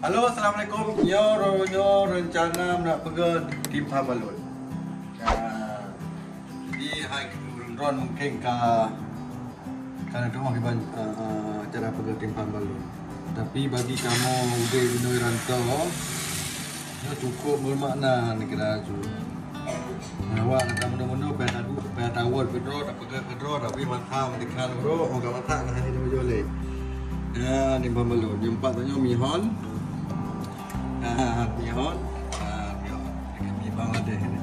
Halo, assalamualaikum. Nyo rencana nak pergi Timpang Balun. Jadi hari ron mungkin karena tu kita cara pergi Timpang Balun. Tapi bagi kamu udah di rantau, itu cukup bermakna ni kira tu. Awak nak menu-menu bayar tawar pedro, tak pergi pedro, tapi mantap dikan bro, orang mantap nak hari ni boleh. Timpang Balun. Jumpa tanya Mihon. Mihon. Mi Bangladesh ni.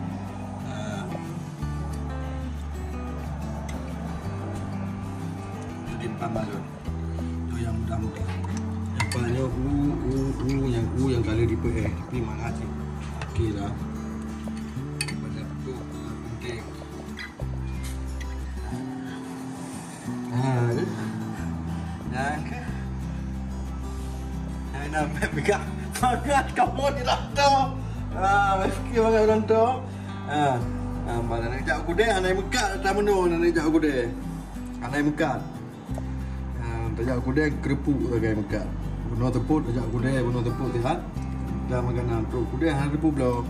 Timpang Balun. Tu yang mudah-mudah. Yang paling yang kali di tapi mana sih? Okeylah. Pada tu penting. Yang nak pegang sangat kamu di rantau. Meski orang rantau. Mana nak jak aku deh, anak mekat tak menu nak jak aku deh. Anak mekat. Tak aku deh kerupuk sebagai mekat. Bunuh teput jak aku deh, bunuh teput lihat. Dah makanan tu aku deh hari teput belau.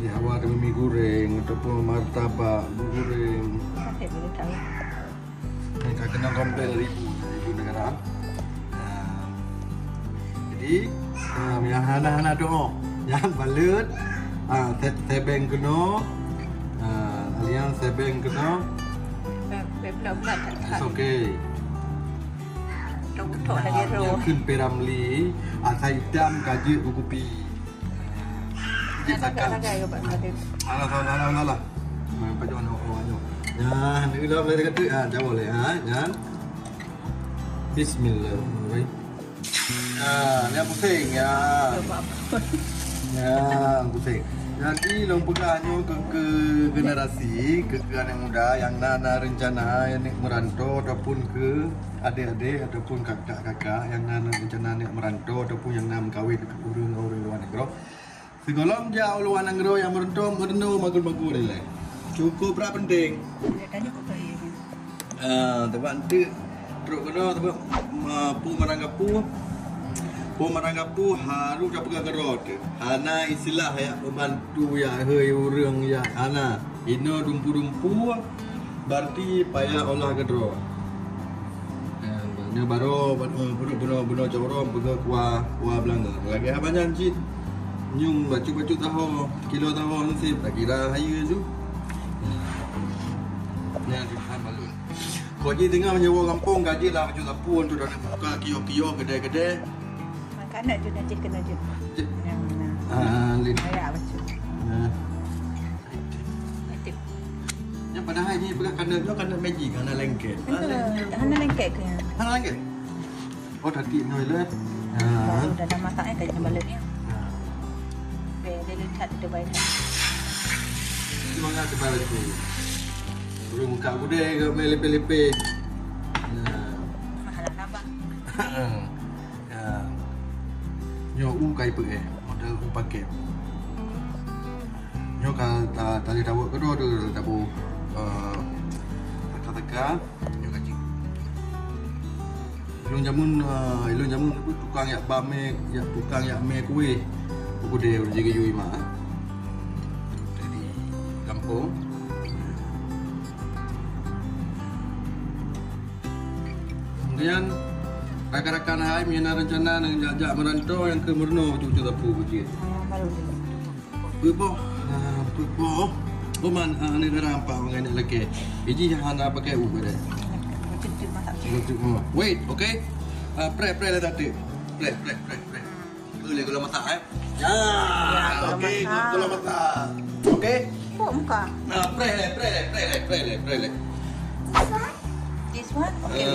Di hawa ada mie goreng ataupun martabak goreng. Saya boleh tahu. Mereka kena komplain ribu negara. Jadi, yang anak-anak tu, yang balut, sebeng kena, alian sebeng kena. Benar-benar tak tahu. Okey. Tok lagi ro. Yang kun peramli, asai hitam kaji kukupi. Nak agak ke Pak Kadir? Alah. Main pajak orang. Ya, ni dah boleh kata, jawab boleh, jangan. Bismillahirrahmanirrahim. Ni pusing ya. Pusing. Jadi long pegahnya ke generasi, ke anak muda yang nana rencana yang nak merantau ataupun ke adik-adik ataupun kakak-kakak yang nana rencana nak merantau ataupun yang nak kahwin ke orang luar negara. Segolong jauh luar negara yang merantau bagus-bagus ni lah. Cukup berapa penting. Dia tanya kau tanya. Tempat tu teruk kena tempat pu maranggapu harus dapat gerot. Hana istilah ya membantu ya hei urang ya hana. Ino dumpu berarti payah olah gerot. Nya baru benar corong pergi kuah belanga. Lagi apa janji nyung baju tahu kilo tahu nasib tak kira hayu tu. Yang Timpang Balun. Kau je tengah menyewa kampung gaji lah macam sapun tu dah buka kios-kios kedai-kedai. Makanan je nanti kena je. Lin. Ayah baca. Tip. Yang padahal ni pegang kandang magic, kandang lengket. Hana lengket ke? Kandang lengket. Oh tadi noi lah. Baru dalam masaknya tak jangan balik ni. Dia lihat dia baik. Semangat sebalik tu. Belum muka aku deh ke lepe-lepe. Mahalan abang. Nyo kai pe model paket. Nyo tali tahu kedua tu tahu teka-teka nyo kaji. Ilung jamun tu tukang yak bame, tukang yak me kuih. Aku deh udah jaga yui mah. Jadi kampung. Kemudian rakan-rakan hai mina rencana nak jajak merantau yang ke Merno cucu tapu kecil. Baru Pupo. Oman negara apa mengenai lagi. Biji hana pakai ube deh. Cuci masak. Wait, okay? Pre lah tadi. Pre. Boleh kalau masak Ya, okey, kalau masak. Okey? Kok muka? Pre le. This one? Okay.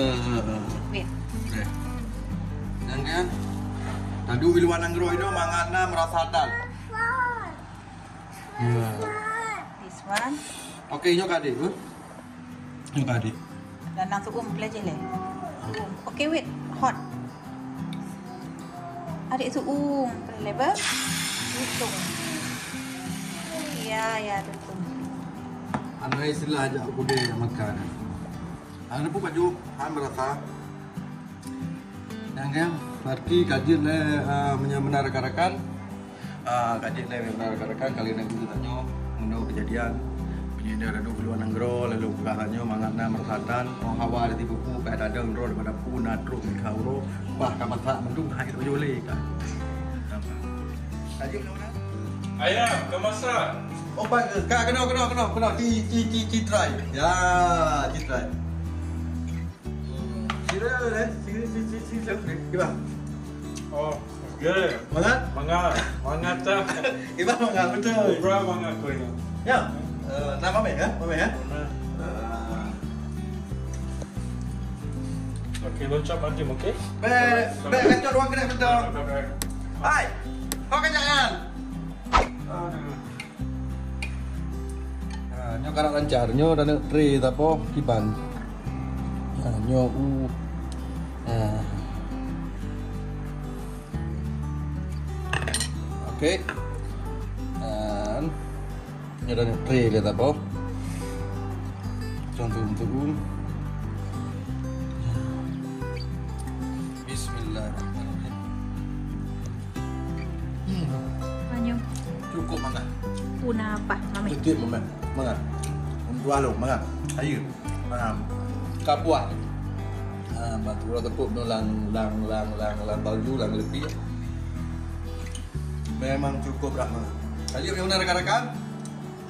Wait. Pre. Jangan. Tadu wiluan anggro itu mangana merasa dan. This one. Okey, nyok adik. Dan langsung belajar le. Okay, wait. Hot. Adik tu lebar. Hitung. Ya, tentu. Anak istilah ajak aku deh makan. Anak pun baju, merasa. Jangan Marki kaji le menar rekan-rekan. Kaji le menar rekan-rekan kali ini kita tanya mengenai kejadian. Punya ada keluar nanggro lalu bukaannya mangatna mersatan mau hawa ada tipu pu kayak ada ngro daripada pu natru mikhauro bah kamata mendung hak itu jole kan. Kaji mana? Ayam, kemasan. Oh pak, kena try. Ya, try. Sila, gimana? Oh, okay. Mangat? Mangat tak. Gimana mangat betul? Berapa mangat kau ini? Ya, nama Mame ya? Okay, loncat mati, okay? Kacau ruang kena betul. Hai, kau kenyakan? Nyo karak lancar, nyo dan tray tapo kiban. Nyo Oke. Dan nyo dan tray lihat tapo. Contoh untuk Bismillahirrahmanirrahim. Anyo. Cukup mana? Una apa, Mami? Sedikit mana? Mana? Dua lo mana? Ayo. Kapuat. Batu lo tepuk lang baju lang lebih. Memang cukup Rahman. Ayo yang benar rekan-rekan.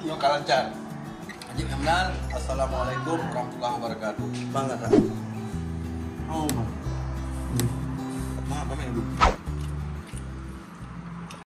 Yo kalancar. Ayo yang benar. Assalamualaikum warahmatullahi wabarakatuh. Banget. Oh. Maaf, apa yang dulu?